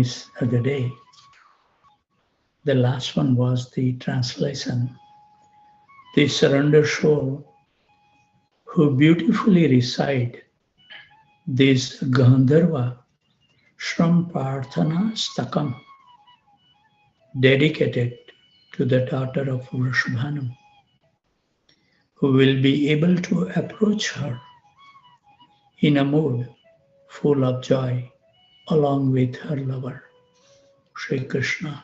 this other day. The last one was the translation. The surrender soul who beautifully recite this Gandharva Shram Prarthana Stakam, dedicated to the daughter of Vrishabhanu, who will be able to approach her in a mood full of joy along with her lover, Sri Krishna,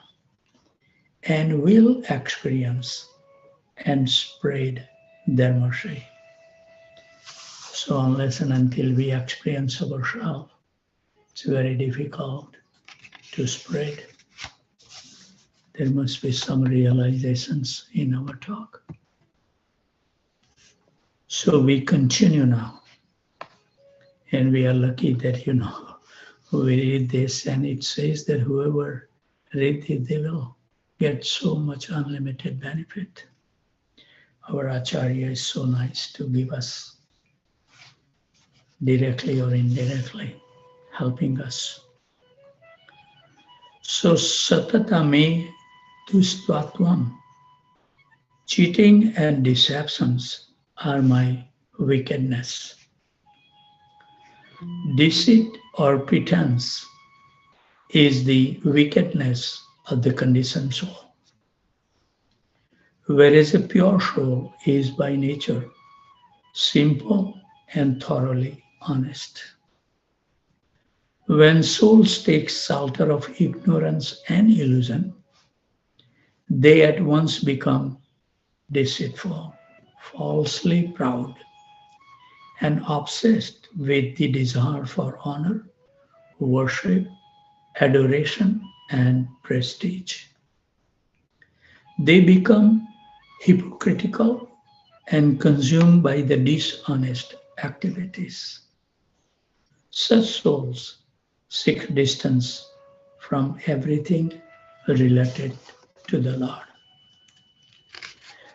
and will experience and spread their mercy. So unless and until we experience ourselves, it's very difficult to spread. There must be some realizations in our talk. So we continue now. And we are lucky that, we read this and it says that whoever reads it, they will get so much unlimited benefit. Our Acharya is so nice to give us directly or indirectly, helping us. So satata me dustvatvam, cheating and deceptions are my wickedness. Deceit or pretense is the wickedness of the conditioned soul, whereas a pure soul is by nature simple and thoroughly honest. When souls take shelter of ignorance and illusion, they at once become deceitful, falsely proud, and obsessed with the desire for honor, worship, adoration, and prestige. They become hypocritical and consumed by the dishonest activities. Such souls seek distance from everything related to the Lord.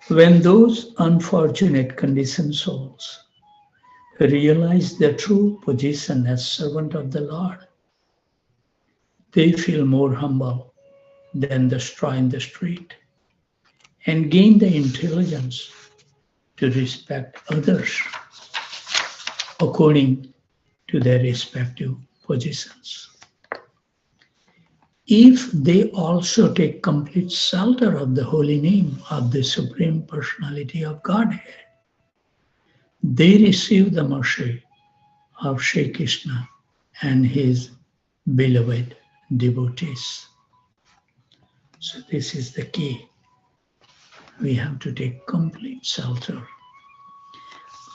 When those unfortunate conditioned souls realize their true position as servant of the Lord, they feel more humble than the straw in the street and gain the intelligence to respect others according to their respective positions. If they also take complete shelter of the holy name of the Supreme Personality of Godhead, they receive the mercy of Sri Krishna and his beloved devotees. So this is the key. We have to take complete shelter.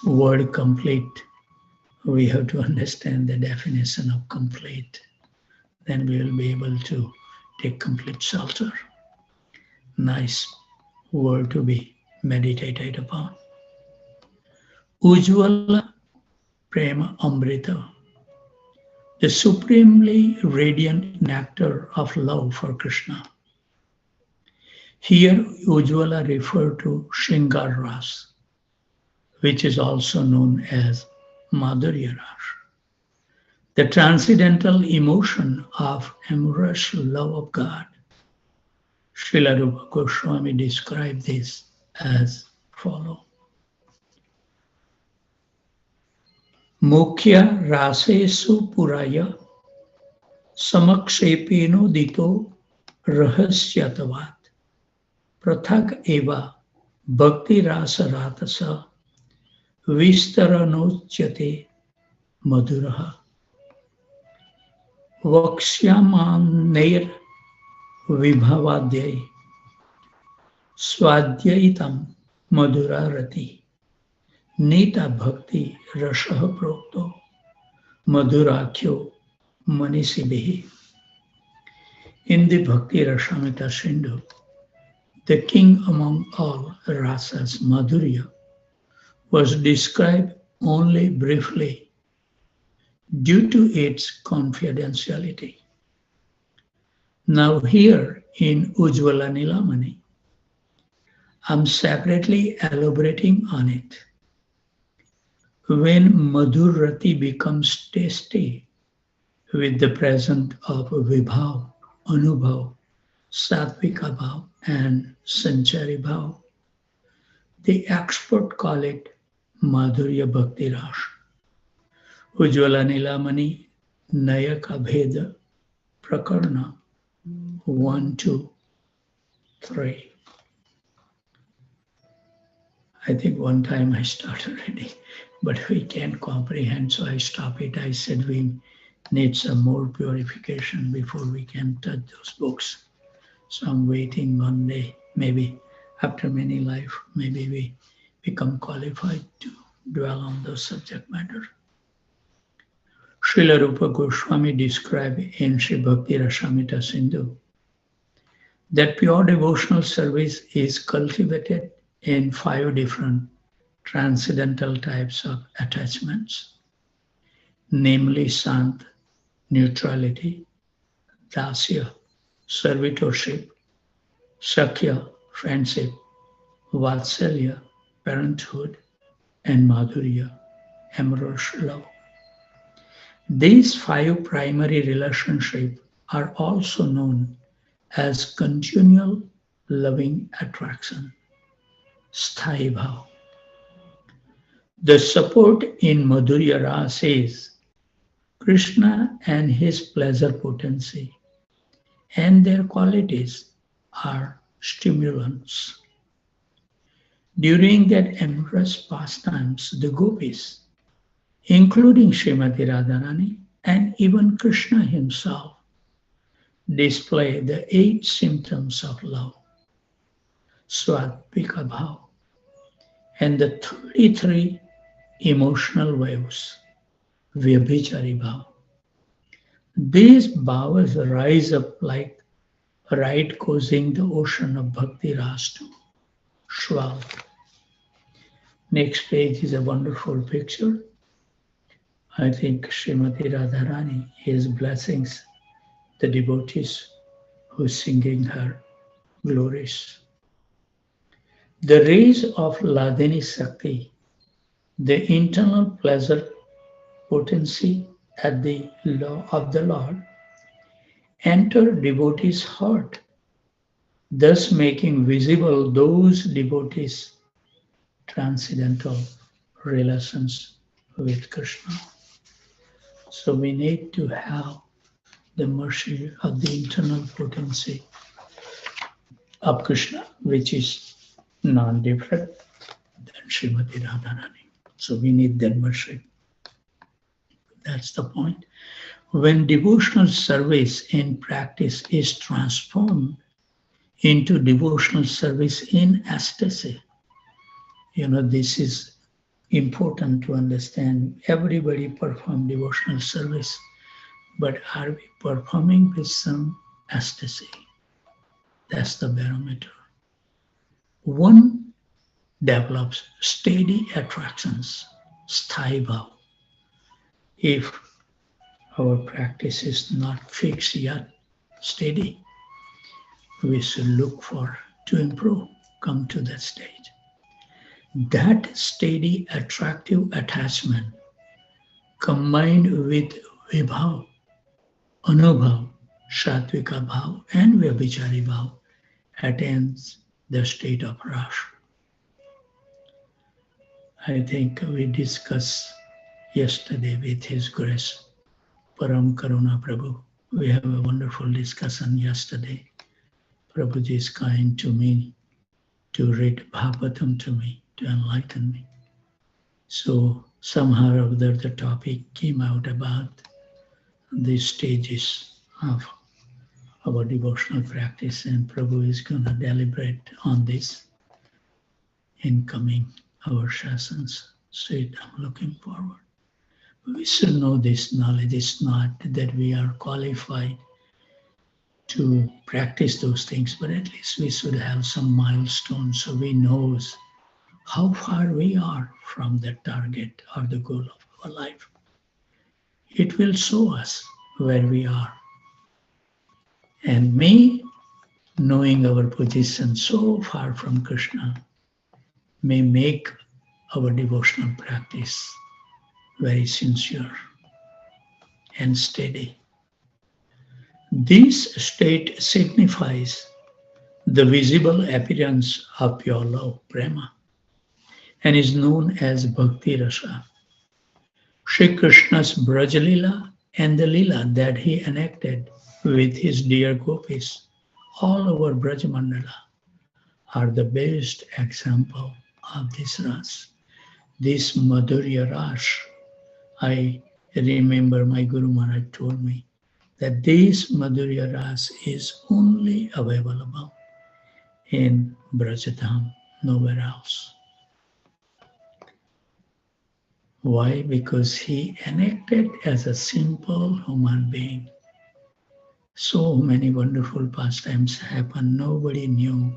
Word complete, we have to understand the definition of complete. Then we will be able to take complete shelter. Nice word to be meditated upon. Ujjvala Prema Amrita, the supremely radiant nectar of love for Krishna. Here Ujjvala referred to Shringar Ras, which is also known as Madhurya Ras, the transcendental emotion of amorous love of God. Srila Rupa Goswami described this as follows. Mukhya rasesu puraya samakshepeno dito rahasyatavat prathak eva bhakti rasa ratasa vistaranocyate madhuraha vakshyamanir vibhavadyai swadhyaitam madhurarati Nita Bhakti Rasha Prokto Madhurakyo Manisibihi. In the Bhakti Rasamrita Sindhu, the king among all rasas, Madhurya, was described only briefly due to its confidentiality. Now here in Ujjvala Nilamani, I'm separately elaborating on it. When Madhurati becomes tasty, with the presence of Vibhav, Anubhav, Satvika Bhav, and Sanchari Bhav. The expert call it Madhurya Bhakti Ras. Ujjwala Nilamani Nayaka Bheda Prakarna 1, 2, 3. I think one time I started reading, but we can't comprehend, so I stopped it. I said we need some more purification before we can touch those books. So I'm waiting one day, maybe after many life, maybe we become qualified to dwell on those subject matter. Srila Rupa Goswami described in Sri Bhakti Rasamrita Sindhu that pure devotional service is cultivated in 5 different transcendental types of attachments, namely Sant, neutrality, Dasya, servitorship, Sakhya, friendship, Vatsalya, parenthood, and Madhurya, amorous love. These 5 primary relationships are also known as continual loving attraction, Sthai Bhav. The support in Madhurya Rasa is Krishna and his pleasure potency, and their qualities are stimulants. During that amorous pastimes, the gopis, including Srimati Radharani and even Krishna himself, display the 8 symptoms of love, Swatvika Bhav, and the 33 emotional waves, Vyabhichari Bhav. These bhavas rise up like a ride causing the ocean of Bhakti Ras to swell. Next page is a wonderful picture. I think Srimati Radharani is blessings the devotees who singing her glories. The rays of Ladini Sakti, the internal pleasure potency at the law of the Lord, enter devotees' heart, thus making visible those devotees' transcendental relations with Krishna. So we need to have the mercy of the internal potency of Krishna, which is non-different than Srimati Radharani. So we need that mercy. That's the point. When devotional service in practice is transformed into devotional service in ecstasy, this is important to understand. Everybody perform devotional service, but are we performing with some ecstasy? That's the barometer. One develops steady attractions, sthai bhav. If our practice is not fixed yet, steady, we should look for to improve, come to that stage. That steady attractive attachment combined with vibhav, anubhav, satvika bhav, and vyabhichari bhav attains the state of rasa. I think we discussed yesterday with His Grace, Param Karuna Prabhu. We have a wonderful discussion yesterday. Prabhuji is kind to me to read Bhagavatam to me, to enlighten me. So somehow or other the topic came out about the stages of our devotional practice, and Prabhu is going to deliberate on this in coming our sessions. So I'm looking forward. We should know this knowledge. It's not that we are qualified to practice those things, but at least we should have some milestones so we know how far we are from the target or the goal of our life. It will show us where we are. And may knowing our position so far from Krishna may make our devotional practice very sincere and steady This state signifies the visible appearance of pure love, prema, and is known as Bhakti Rasa. Sri Krishna's Braj Leela and the Leela that he enacted with his dear gopis all over Braj Mandala are the best example of this ras. This Madhurya ras, I remember my Guru Maharaj told me that this Madhurya ras is only available in Brajadham, nowhere else. Why? Because he enacted as a simple human being. So many wonderful pastimes happened. Nobody knew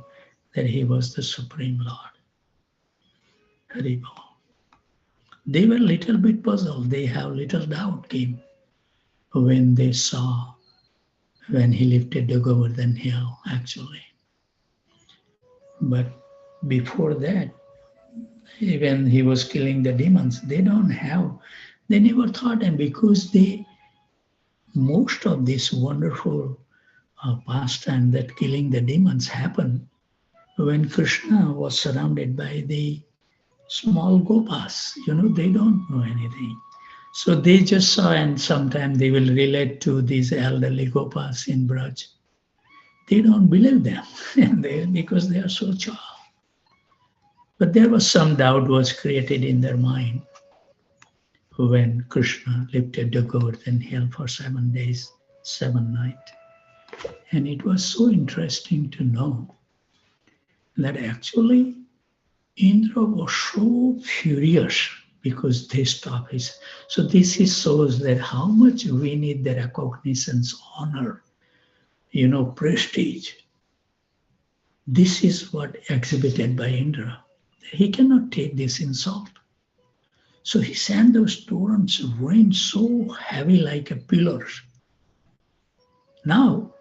that he was the Supreme Lord. Haribol. They were a little bit puzzled. They have little doubt came when they saw when he lifted the Govardhan hill, actually. But before that, when he was killing the demons, they never thought, and because most of this wonderful pastime that killing the demons happened when Krishna was surrounded by the small gopas. They don't know anything. So they just saw, and sometimes they will relate to these elderly gopas in Braj. They don't believe them because they are so child. But there was some doubt was created in their mind when Krishna lifted the Govardhan hill for 7 days, 7 nights. And it was so interesting to know that actually Indra was so furious because they stopped his. So this shows that how much we need the recognitions, honor, prestige. This is what exhibited by Indra. He cannot take this insult. So he sent those torrents of rain so heavy like a pillars. Now,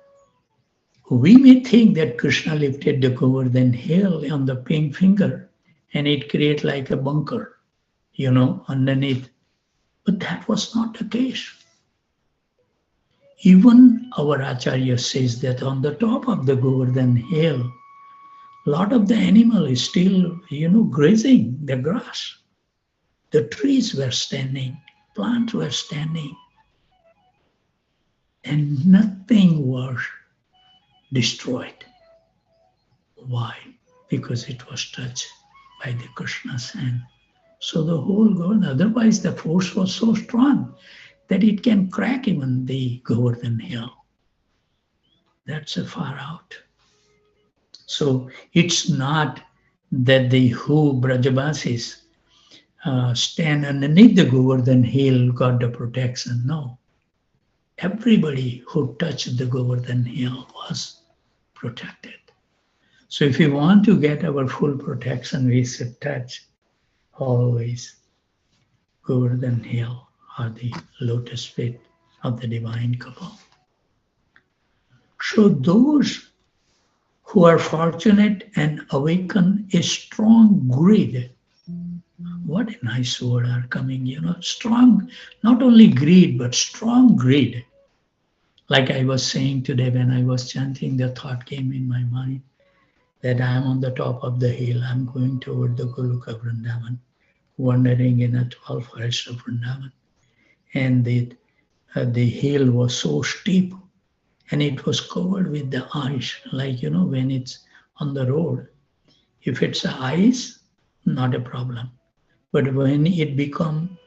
we may think that Krishna lifted the Govardhan hill on the pink finger and it created like a bunker, underneath. But that was not the case. Even our Acharya says that on the top of the Govardhan hill, a lot of the animal is still, grazing the grass. The trees were standing, plants were standing, and nothing was destroyed. Why? Because it was touched by the Krishna's hand. So the whole Govardhan, otherwise the force was so strong that it can crack even the Govardhan hill. That's a far out. So it's not that the who Brajavasis stand underneath the Govardhan hill got the protection. No. Everybody who touched the Govardhan hill was protected. So if we want to get our full protection, we should touch always Govardhan hill or the lotus feet of the divine couple. So those who are fortunate and awaken a strong greed. What a nice word are coming, strong, not only greed, but strong greed. Like I was saying today when I was chanting, the thought came in my mind that I am on the top of the hill, I'm going toward the Goloka Vrindavan, wandering in a 12 forests of Vrindavan. And the hill was so steep and it was covered with the ice, like, when it's on the road. If it's ice, not a problem. But when it become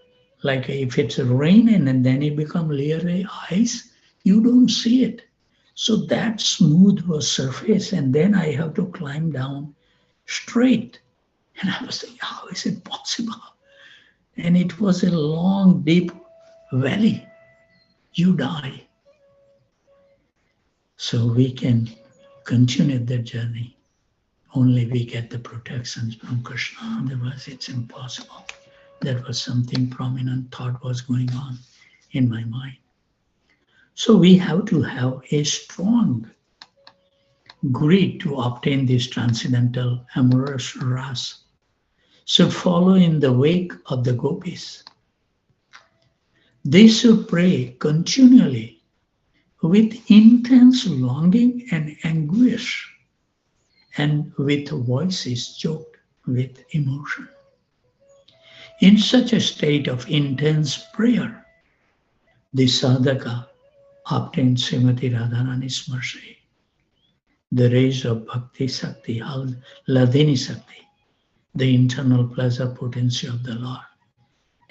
like if it's raining and then it become layer ice, you don't see it. So that smooth was surface, and then I have to climb down straight. And I was thinking, how is it possible? And it was a long, deep valley. You die. So we can continue the journey. Only we get the protections from Krishna, otherwise it's impossible. That was something prominent thought was going on in my mind. So we have to have a strong greed to obtain this transcendental amorous ras. So follow in the wake of the gopis. They should pray continually with intense longing and anguish, and with voices choked with emotion. In such a state of intense prayer, the sadhaka obtains Srimati Radharani's mercy. The rays of Bhakti Sakti, Ladini Sakti, the internal pleasure potency of the Lord,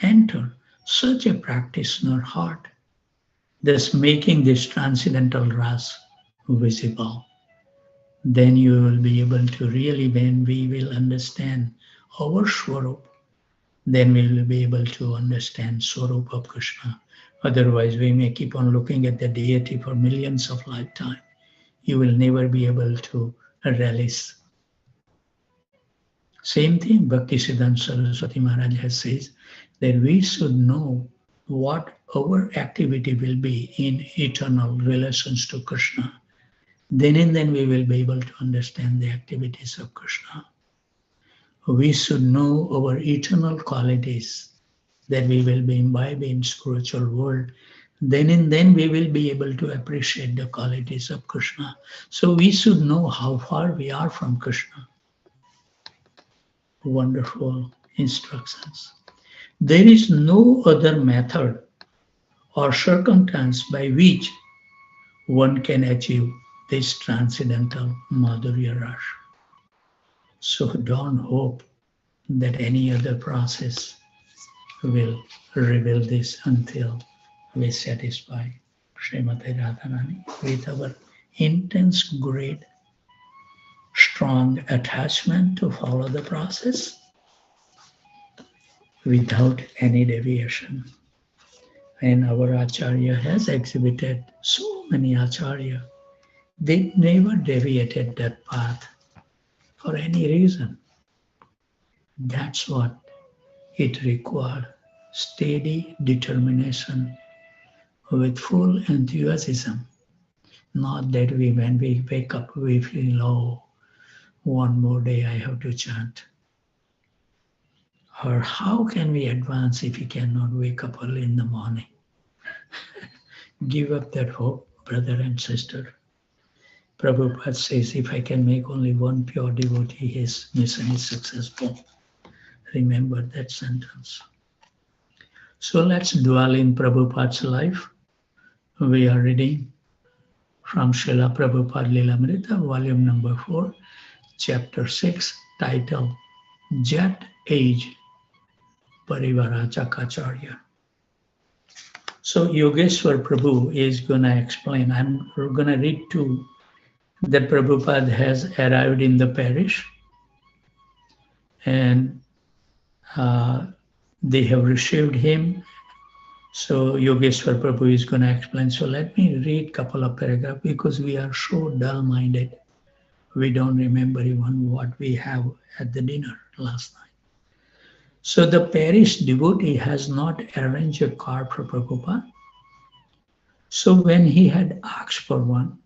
enter such a practitioner heart, thus making this transcendental ras visible. Then you will be able to really, when we will understand our Swarup, then we will be able to understand Swarup of Krishna. Otherwise, we may keep on looking at the deity for millions of lifetimes. You will never be able to relish. Same thing, Bhaktisiddhanta Saraswati Maharaj has says that we should know what our activity will be in eternal relations to Krishna. Then and then we will be able to understand the activities of Krishna. We should know our eternal qualities that we will be imbibed in spiritual world. Then and then we will be able to appreciate the qualities of Krishna. So we should know how far we are from Krishna. Wonderful instructions. There is no other method or circumstance by which one can achieve this transcendental Madhurya Rasa. So don't hope that any other process will reveal this until we satisfy Srimati Radharani with our intense, great, strong attachment to follow the process without any deviation. And our Acharya has exhibited so many Acharya. They never deviated that path for any reason. That's what it required. Steady determination with full enthusiasm. Not that when we wake up, we feel, oh, one more day I have to chant. Or how can we advance if we cannot wake up early in the morning? Give up that hope, brother and sister. Prabhupada says, if I can make only one pure devotee, his mission is successful. Remember that sentence. So let's dwell in Prabhupada's life. We are reading from Srila Prabhupada Lilamrita, volume number 4, chapter 6, title, Jet Age Parivarajaka. So Yogeshwar Prabhu is going to explain. I'm going to read two that Prabhupada has arrived in the parish and they have received him. So Yogeshwar Prabhu is going to explain. So let me read a couple of paragraphs because we are so dull-minded. We don't remember even what we have at the dinner last night. So the parish devotee has not arranged a car for Prabhupada. So when he had asked for one,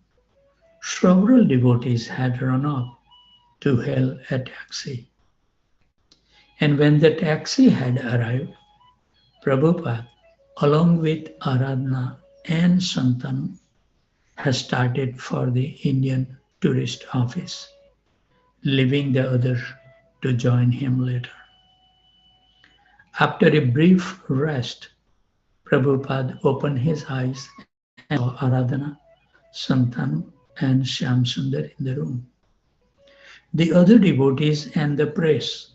several devotees had run up to hail a taxi. And when the taxi had arrived, Prabhupada, along with Aradhana and Santanu, has started for the Indian tourist office, leaving the others to join him later. After a brief rest, Prabhupada opened his eyes and saw Aradhana, Santanu, and Shyamsundar in the room. The other devotees and the press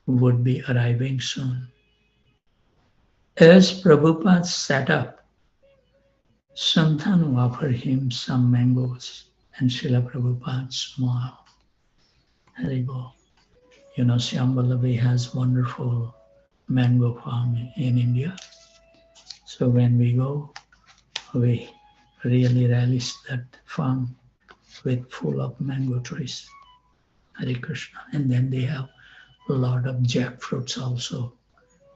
would be arriving soon. As Prabhupada sat up, Santanu offered him some mangoes and Srila Prabhupada smiled. Haribol. You know, Shyamvallavi has wonderful mango farm in India. So when we go, we really relish that farm with full of mango trees. Hare Krishna. And then they have a lot of jackfruits also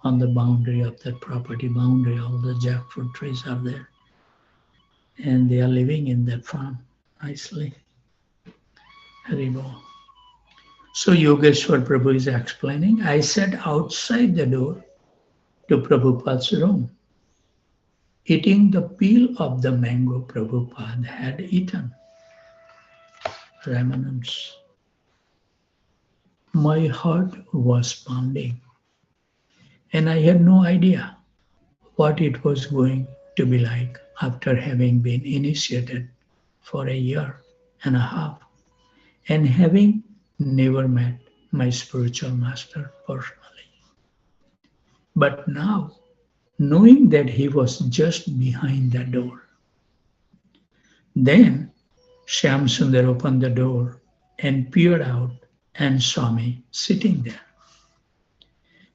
on the boundary of that property boundary. All the jackfruit trees are there. And they are living in that farm nicely. Haribol. So Yogeshwar Prabhu is explaining, I sat outside the door to Prabhupada's room. eating the peel of the mango Prabhupada had eaten. Ramanams. My heart was pounding, and I had no idea what it was going to be like after having been initiated for a year and a half and having never met my spiritual master personally. But now, knowing that he was just behind the door, then Shyam Sundar opened the door and peered out and saw me sitting there.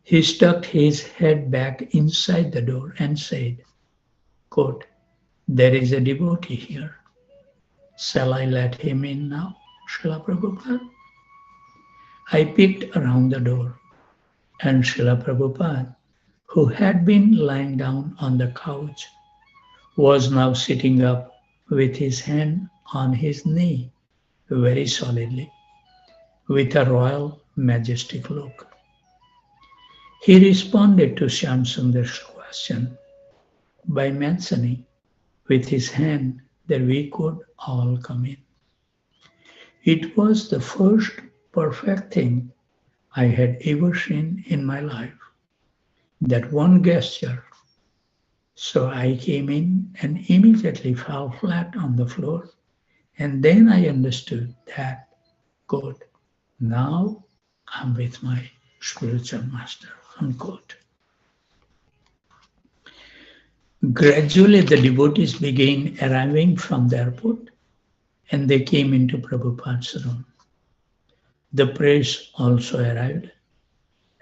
He stuck his head back inside the door and said, quote, there is a devotee here. Shall I let him in now, Srila Prabhupada? I peeked around the door, and Srila Prabhupada, who had been lying down on the couch, was now sitting up with his hand on his knee very solidly, with a royal, majestic look. He responded to Shyam Sundar's question by mentioning with his hand that we could all come in. It was the first perfect thing I had ever seen in my life, that one gesture. So I came in and immediately fell flat on the floor, and then I understood that, quote, now I'm with my spiritual master, unquote. Gradually, the devotees began arriving from the airport, and they came into Prabhupada's room. The priests also arrived,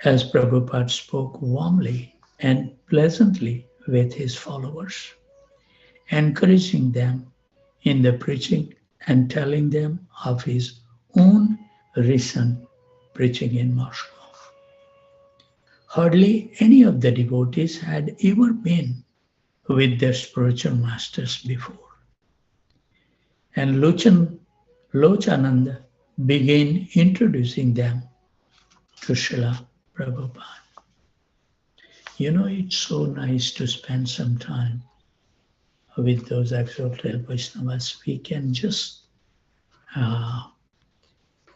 as Prabhupada spoke warmly and pleasantly with his followers, encouraging them in the preaching and telling them of his own recent preaching in Moscow. Hardly any of the devotees had ever been with their spiritual masters before. And Lochananda began introducing them to Srila Prabhupada. You know, it's so nice to spend some time with those exalted Vaishnavas. We can just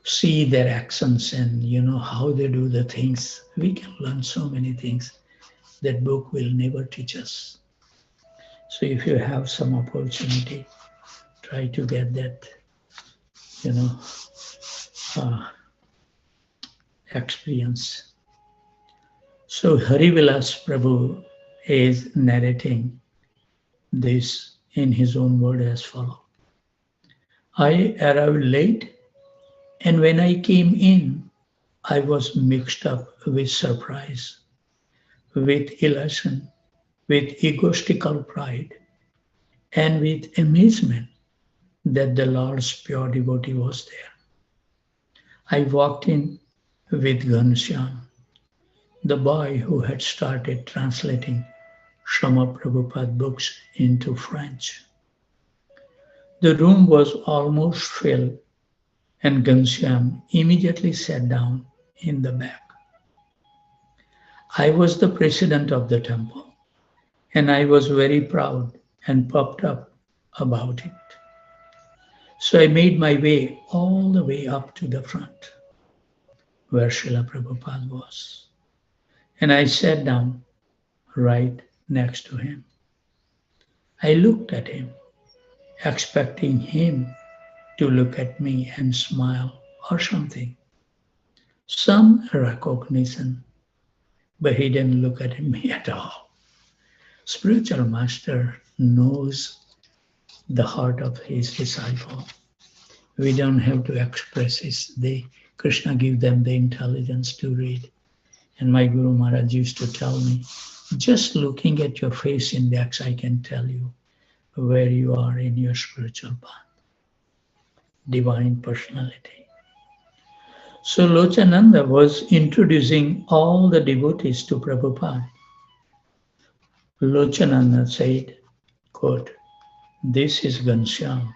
see their actions and how they do the things. We can learn so many things that book will never teach us. So if you have some opportunity, try to get that, experience. So Harivilas Prabhu is narrating this in his own word as follows. I arrived late, and when I came in, I was mixed up with surprise, with elation, with egotistical pride, and with amazement that the Lord's pure devotee was there. I walked in with Ghanshyam, the boy who had started translating Srila Prabhupada books into French. The room was almost filled, and Ghanshyam immediately sat down in the back. I was the president of the temple, and I was very proud and puffed up about it. So I made my way all the way up to the front, where Srila Prabhupada was, and I sat down right next to him. I looked at him, expecting him to look at me and smile or something, some recognition, but he didn't look at me at all. Spiritual master knows the heart of his disciple. We don't have to express it. Krishna give them the intelligence to read. And my Guru Maharaj used to tell me, just looking at your face index, I can tell you where you are in your spiritual path. Divine personality. So Lochananda was introducing all the devotees to Prabhupada. Lochananda said, quote, this is Ghanshyam.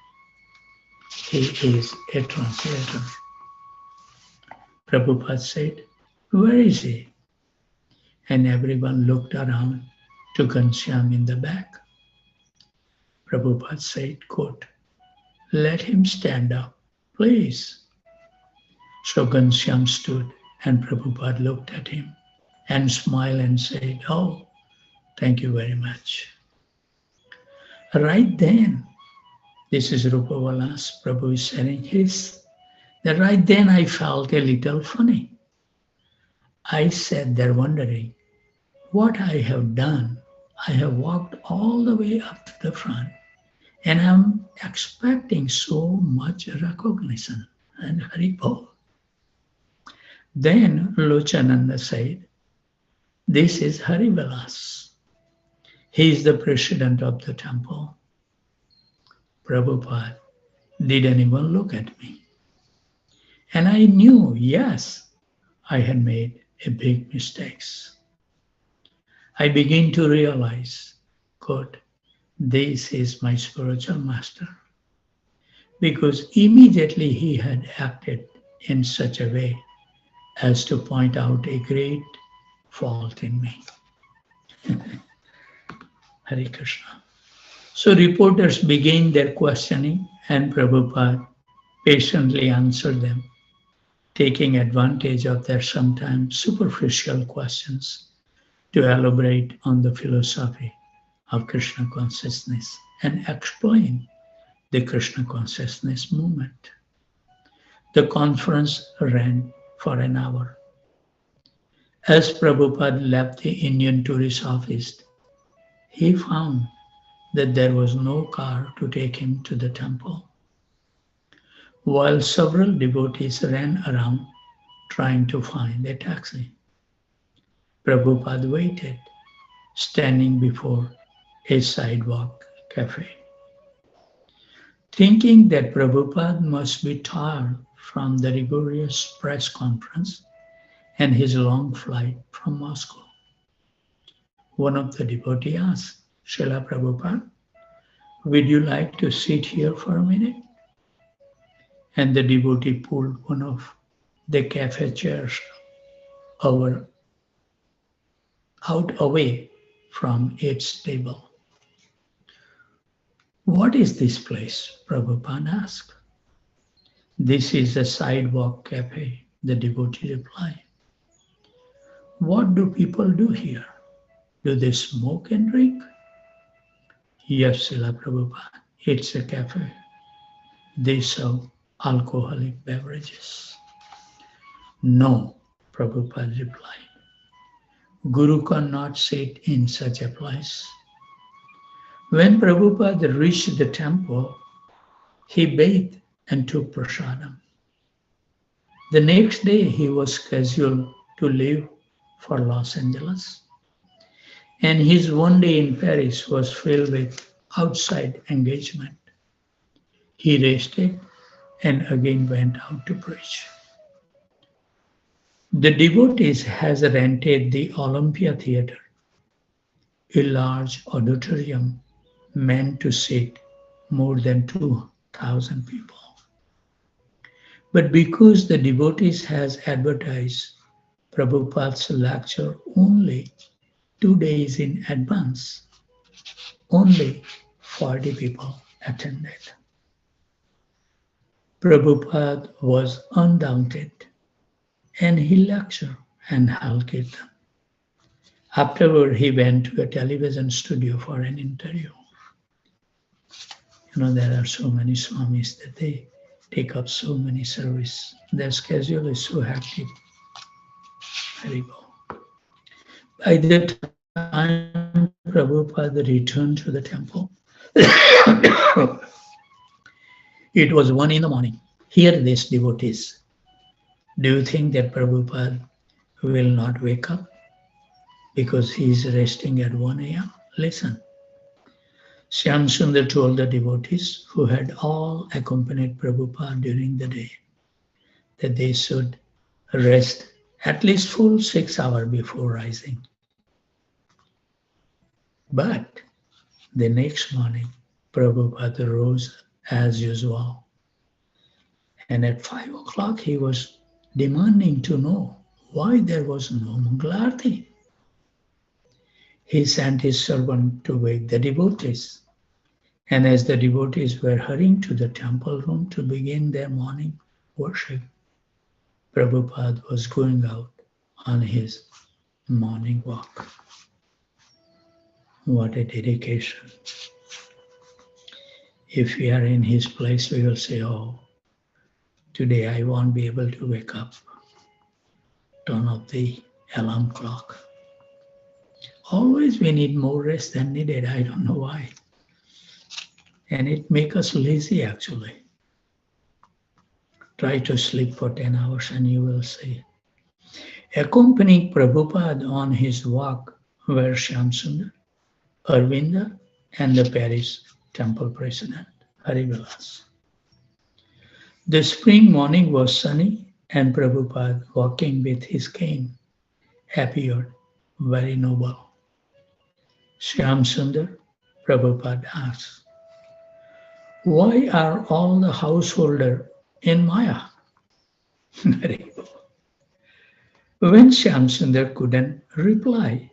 He is a translator. Prabhupada said, where is he? And everyone looked around to Ghanshyam in the back. Prabhupada said, quote, "Let him stand up, please." So Ghanshyam stood and Prabhupada looked at him and smiled and said, "Oh, thank you very much." Right then, this is Rupavala's Prabhu is sharing his, that right then I felt a little funny. I sat there wondering what I have done. I have walked all the way up to the front and I'm expecting so much recognition and Haribol. Then Lochananda said, "This is Harivilas. He is the president of the temple." Prabhupada didn't even look at me. And I knew, yes, I had made a big mistakes. I began to realize, God, this is my spiritual master. Because immediately he had acted in such a way as to point out a great fault in me. Hare Krishna. So reporters began their questioning and Prabhupada patiently answered them, taking advantage of their sometimes superficial questions to elaborate on the philosophy of Krishna consciousness and explain the Krishna consciousness movement. The conference ran for an hour. As Prabhupada left the Indian tourist office, he found that there was no car to take him to the temple, while several devotees ran around trying to find a taxi. Prabhupada waited, standing before a sidewalk cafe, thinking that Prabhupada must be tired from the rigorous press conference and his long flight from Moscow. One of the devotees asked, "Srila Prabhupada, would you like to sit here for a minute?" And the devotee pulled one of the cafe chairs over, out away from its table. "What is this place?" Prabhupada asked. "This is a sidewalk cafe," the devotee replied. "What do people do here? Do they smoke and drink?" "Yes, Srila Prabhupada, it's a cafe. They serve alcoholic beverages." "No," Prabhupada replied. "Guru cannot sit in such a place." When Prabhupada reached the temple, he bathed and took prasadam. The next day, he was scheduled to leave for Los Angeles. And his one day in Paris was filled with outside engagement. He rested and again went out to preach. The devotees has rented the Olympia Theatre, a large auditorium meant to seat more than 2,000 people. But because the devotees has advertised Prabhupada's lecture only 2 days in advance, only 40 people attended. Prabhupada was undaunted and he lectured and held kirtan. Afterward, he went to a television studio for an interview. There are so many swamis that they take up so many service. Their schedule is so hectic. Very well. By the time Prabhupada returned to the temple, it was 1 a.m. Hear this, devotees. Do you think that Prabhupada will not wake up because he is resting at 1 a.m.? Listen. Shyam Sundar told the devotees who had all accompanied Prabhupada during the day that they should rest at least full 6 hours before rising. But the next morning, Prabhupada rose as usual. And at 5 o'clock, he was demanding to know why there was no Mangalarti. He sent his servant to wake the devotees And as the devotees were hurrying to the temple room to begin their morning worship, Prabhupada was going out on his morning walk. What a dedication. If we are in his place, we will say, oh, today I won't be able to wake up. Turn off the alarm clock. Always we need more rest than needed. I don't know why. And it makes us lazy actually. Try to sleep for 10 hours and you will see. Accompanying Prabhupada on his walk were Shyamsundar, Arvinda, and the Paris temple president, Harivilas. The spring morning was sunny, and Prabhupada, walking with his cane, appeared very noble. Shyamsundar, Prabhupada asked, why are all the householders in Maya? Very good. When Shyamsundar couldn't reply,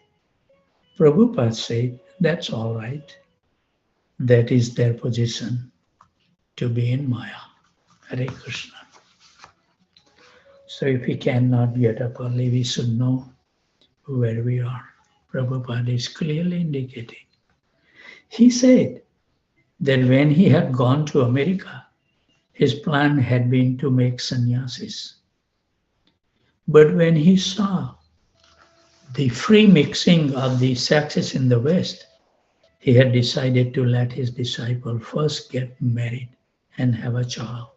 Prabhupada said, that's all right. That is their position, to be in Maya. Hare Krishna. So if we cannot get up early, we should know where we are. Prabhupada is clearly indicating. He said that when he had gone to America, his plan had been to make sannyasis. But when he saw the free mixing of the sexes in the West, he had decided to let his disciple first get married and have a child.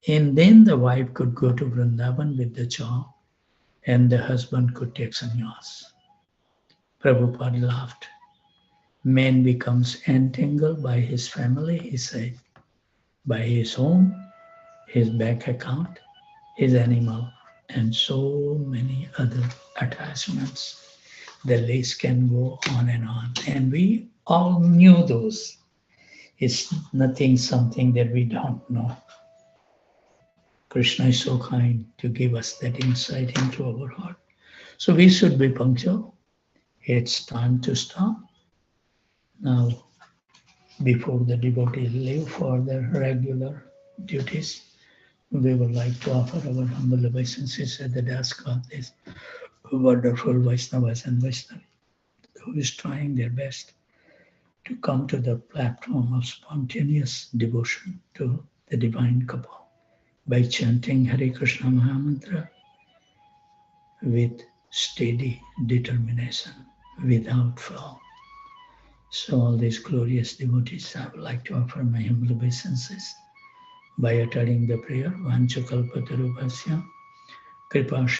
And then the wife could go to Vrindavan with the child and the husband could take sannyas. Prabhupada laughed. Man becomes entangled by his family, he said, by his home, his bank account, his animal, and so many other attachments. The list can go on and on. And we all knew those. It's nothing something that we don't know. Krishna is so kind to give us that insight into our heart. So we should be punctual. It's time to stop. Now, before the devotees leave for their regular duties, we would like to offer our humble obeisances at the desk of these wonderful Vaishnavas and Vaishnavi who is trying their best to come to the platform of spontaneous devotion to the divine couple by chanting Hare Krishna Mahamantra with steady determination, without fail. So all these glorious devotees, I would like to offer my humble obeisances by uttering the prayer, Vanchakalpatarubhasya, Kripa